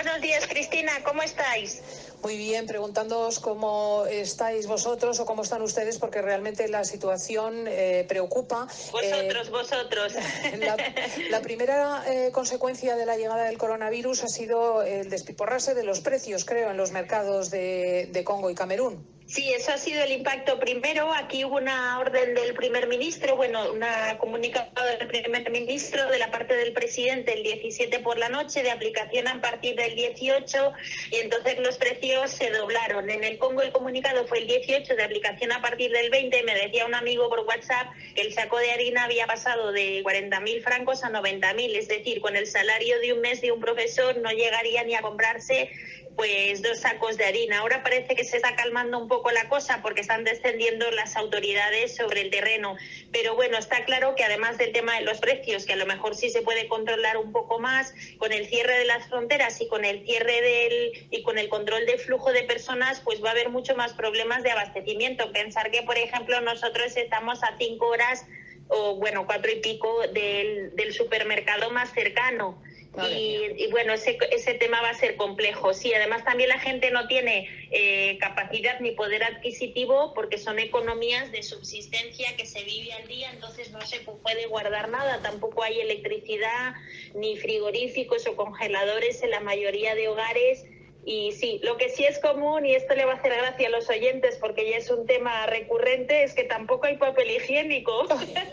Buenos días, Cristina, ¿cómo estáis? Muy bien, preguntándoos cómo estáis vosotros o cómo están ustedes, porque realmente la situación preocupa. Vosotros. La primera consecuencia de la llegada del coronavirus ha sido el despiporrarse de los precios, creo, en los mercados de Congo y Camerún. Sí, eso ha sido el impacto primero. Aquí hubo una orden del primer ministro, una comunicado del primer ministro de la parte del presidente el 17 por la noche, de aplicación a partir del 18, y entonces los precios se doblaron. En el Congo el comunicado fue el 18, de aplicación a partir del 20. Me decía un amigo por WhatsApp que el saco de harina había pasado de 40.000 francos a 90.000, es decir, con el salario de un mes de un profesor no llegaría ni a comprarse pues 2 sacos de harina. Ahora parece que se está calmando un poco la cosa porque están descendiendo las autoridades sobre el terreno, pero bueno, está claro que además del tema de los precios, que a lo mejor sí se puede controlar un poco más, con el cierre de las fronteras y con el con el control del flujo de personas, pues va a haber mucho más problemas de abastecimiento. Pensar que, por ejemplo, nosotros estamos a 5 horas o 4 y pico del supermercado más cercano. Y bueno, ese tema va a ser complejo. Sí, además también la gente no tiene capacidad ni poder adquisitivo porque son economías de subsistencia que se vive al día, entonces no se puede guardar nada. Tampoco hay electricidad, ni frigoríficos o congeladores en la mayoría de hogares. Y sí, lo que sí es común, y esto le va a hacer gracia a los oyentes porque ya es un tema recurrente, es que tampoco hay papel higiénico.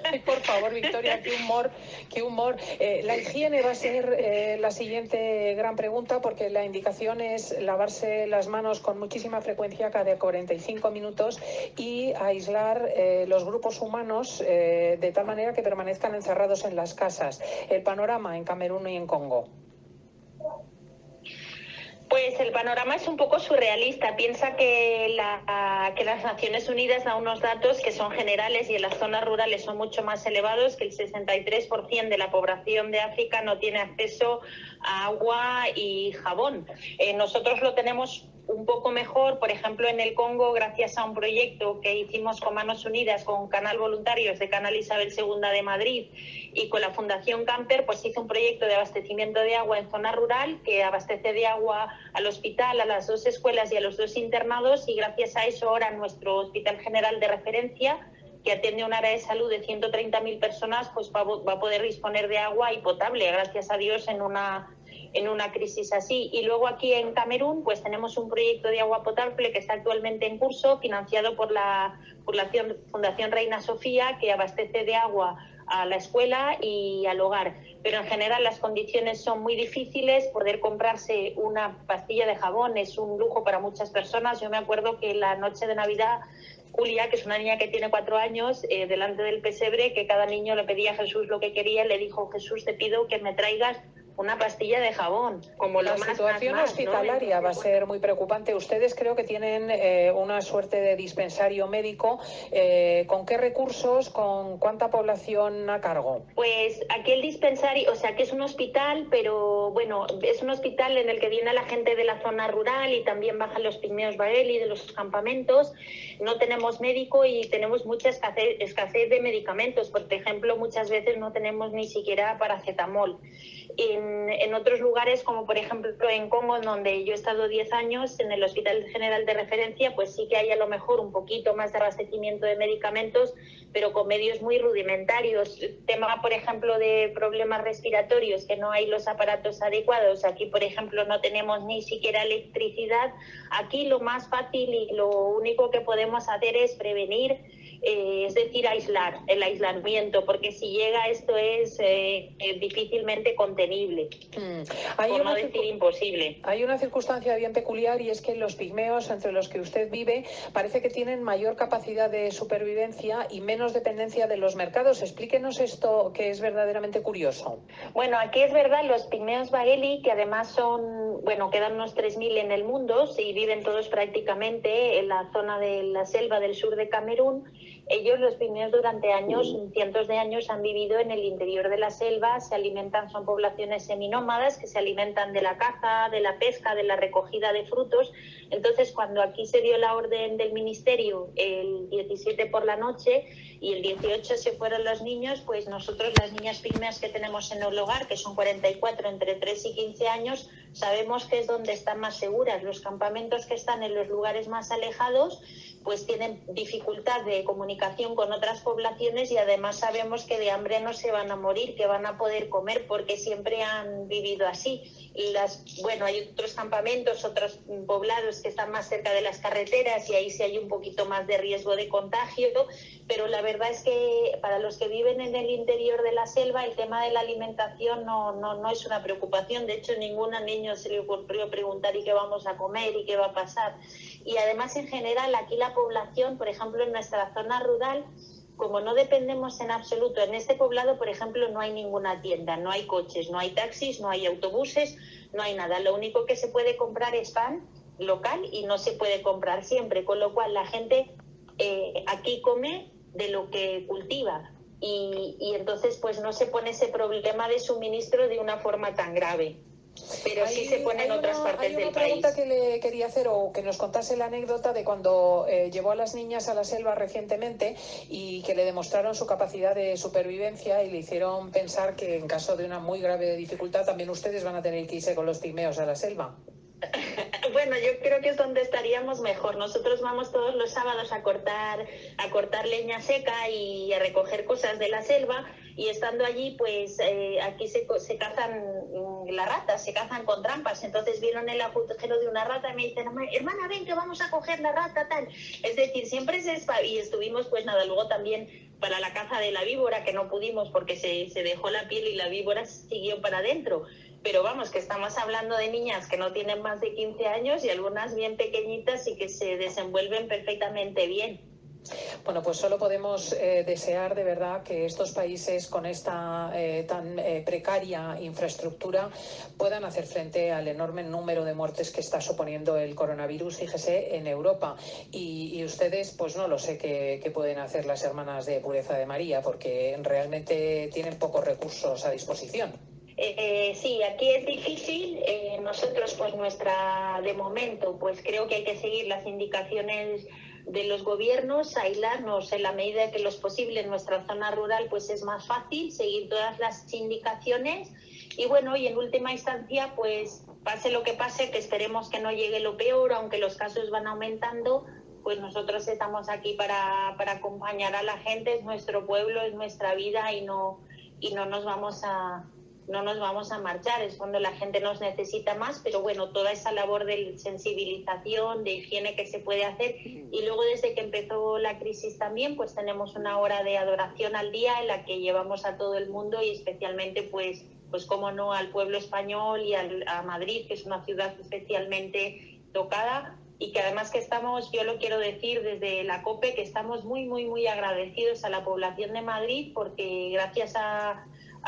Ay, por favor, Victoria, qué humor, qué humor. La higiene va a ser la siguiente gran pregunta, porque la indicación es lavarse las manos con muchísima frecuencia, cada 45 minutos, y aislar los grupos humanos de tal manera que permanezcan encerrados en las casas. El panorama en Camerún y en Congo. Pues el panorama es un poco surrealista. Piensa que las Naciones Unidas da unos datos que son generales y en las zonas rurales son mucho más elevados, que el 63% de la población de África no tiene acceso a agua y jabón. Nosotros lo tenemos un poco mejor, por ejemplo, en el Congo, gracias a un proyecto que hicimos con Manos Unidas, con Canal Voluntarios de Canal Isabel II de Madrid y con la Fundación Camper, pues hizo un proyecto de abastecimiento de agua en zona rural que abastece de agua al hospital, a las 2 escuelas y a los 2 internados, y gracias a eso ahora nuestro Hospital General de Referencia, que atiende un área de salud de 130.000 personas, pues va a poder disponer de agua y potable, gracias a Dios, en una crisis así. Y luego aquí en Camerún pues tenemos un proyecto de agua potable que está actualmente en curso, financiado por la Fundación Reina Sofía, que abastece de agua a la escuela y al hogar. Pero en general las condiciones son muy difíciles. Poder comprarse una pastilla de jabón es un lujo para muchas personas. Yo me acuerdo que la noche de Navidad, Julia, que es una niña que tiene 4 años, delante del pesebre, que cada niño le pedía a Jesús lo que quería, le dijo: Jesús, te pido que me traigas una pastilla de jabón. Como la situación hospitalaria, ¿no? Va a ser muy preocupante. Ustedes creo que tienen una suerte de dispensario médico. ¿Con qué recursos? ¿Con cuánta población a cargo? Pues aquí el dispensario, o sea, que es un hospital, pero bueno, es un hospital en el que viene la gente de la zona rural y también bajan los pigmeos Baeli de los campamentos. No tenemos médico y tenemos mucha escasez de medicamentos. Por ejemplo, muchas veces no tenemos ni siquiera paracetamol. En otros lugares, como por ejemplo en Congo, donde yo he estado 10 años, en el Hospital General de Referencia, pues sí que hay a lo mejor un poquito más de abastecimiento de medicamentos, pero con medios muy rudimentarios. Tema, por ejemplo, de problemas respiratorios, que no hay los aparatos adecuados. Aquí, por ejemplo, no tenemos ni siquiera electricidad. Aquí lo más fácil y lo único que podemos hacer es prevenir, es decir, aislar, el aislamiento, porque si llega esto es difícilmente contenible, por no decir imposible. Hay una circunstancia bien peculiar, y es que los pigmeos entre los que usted vive parece que tienen mayor capacidad de supervivencia y menos dependencia de los mercados. Explíquenos esto, que es verdaderamente curioso. Bueno, aquí es verdad, los pigmeos Baeli, que además son, quedan unos 3.000 en el mundo, y viven todos prácticamente en la zona de la selva del sur de Camerún. ellos los pigmeos durante años, cientos de años, han vivido en el interior de la selva, se alimentan, son poblaciones seminómadas que se alimentan de la caza, de la pesca, de la recogida de frutos. Entonces, cuando aquí se dio la orden del ministerio el 17 por la noche y el 18 se fueron los niños, pues nosotros, las niñas pigmeas que tenemos en el hogar, que son 44 entre 3 y 15 años, sabemos que es donde están más seguras. Los campamentos que están en los lugares más alejados pues tienen dificultad de comunicación con otras poblaciones y además sabemos que de hambre no se van a morir, que van a poder comer porque siempre han vivido así. Y hay otros campamentos, otros poblados que están más cerca de las carreteras y ahí sí hay un poquito más de riesgo de contagio, pero la verdad es que para los que viven en el interior de la selva el tema de la alimentación no es una preocupación. De hecho, ningún niño se le ocurrió preguntar ¿y qué vamos a comer y qué va a pasar? Y además, en general, aquí la población, por ejemplo, en nuestra zona rural, como no dependemos en absoluto, en este poblado, por ejemplo, no hay ninguna tienda, no hay coches, no hay taxis, no hay autobuses, no hay nada. Lo único que se puede comprar es pan local y no se puede comprar siempre, con lo cual la gente aquí come de lo que cultiva y entonces pues no se pone ese problema de suministro de una forma tan grave. Pero sí se pone en otras partes del país. Hay una pregunta que le quería hacer, o que nos contase la anécdota de cuando llevó a las niñas a la selva recientemente y que le demostraron su capacidad de supervivencia y le hicieron pensar que en caso de una muy grave dificultad también ustedes van a tener que irse con los pigmeos a la selva. Bueno, yo creo que es donde estaríamos mejor. Nosotros vamos todos los sábados a cortar leña seca y a recoger cosas de la selva, y estando allí, pues aquí se cazan las ratas, se cazan con trampas. Entonces vieron el agujero de una rata y me dicen, hermana, ven que vamos a coger la rata, tal. Es decir, siempre y estuvimos, pues nada, luego también para la caza de la víbora, que no pudimos porque se dejó la piel y la víbora siguió para adentro. Pero vamos, que estamos hablando de niñas que no tienen más de 15 años y algunas bien pequeñitas y que se desenvuelven perfectamente bien. Bueno, pues solo podemos desear de verdad que estos países con esta tan precaria infraestructura puedan hacer frente al enorme número de muertes que está suponiendo el coronavirus, fíjese, en Europa. Y ustedes, pues no lo sé qué pueden hacer las hermanas de Pureza de María, porque realmente tienen pocos recursos a disposición. Sí, aquí es difícil. Nosotros, pues de momento, pues creo que hay que seguir las indicaciones de los gobiernos, aislarnos en la medida que lo es posible. En nuestra zona rural, pues es más fácil seguir todas las indicaciones. Y bueno, y en última instancia, pues pase lo que pase, que esperemos que no llegue lo peor, aunque los casos van aumentando, pues nosotros estamos aquí para acompañar a la gente. Es nuestro pueblo, es nuestra vida y no nos vamos a marchar. Es cuando la gente nos necesita más, pero bueno, toda esa labor de sensibilización, de higiene que se puede hacer. Y luego, desde que empezó la crisis también, pues tenemos una hora de adoración al día en la que llevamos a todo el mundo y especialmente pues cómo no, al pueblo español y a Madrid, que es una ciudad especialmente tocada, y que además que estamos, yo lo quiero decir desde la COPE, que estamos muy, muy, muy agradecidos a la población de Madrid, porque gracias a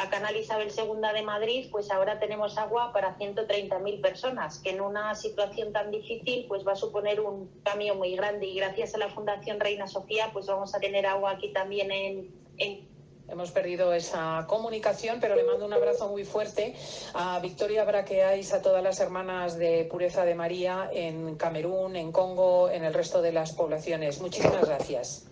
Canal Isabel II de Madrid, pues ahora tenemos agua para 130.000 personas, que en una situación tan difícil pues va a suponer un cambio muy grande, y gracias a la Fundación Reina Sofía pues vamos a tener agua aquí también en... Hemos perdido esa comunicación, pero le mando un abrazo muy fuerte a Victoria Braqueais, a todas las hermanas de Pureza de María en Camerún, en Congo, en el resto de las poblaciones. Muchísimas gracias.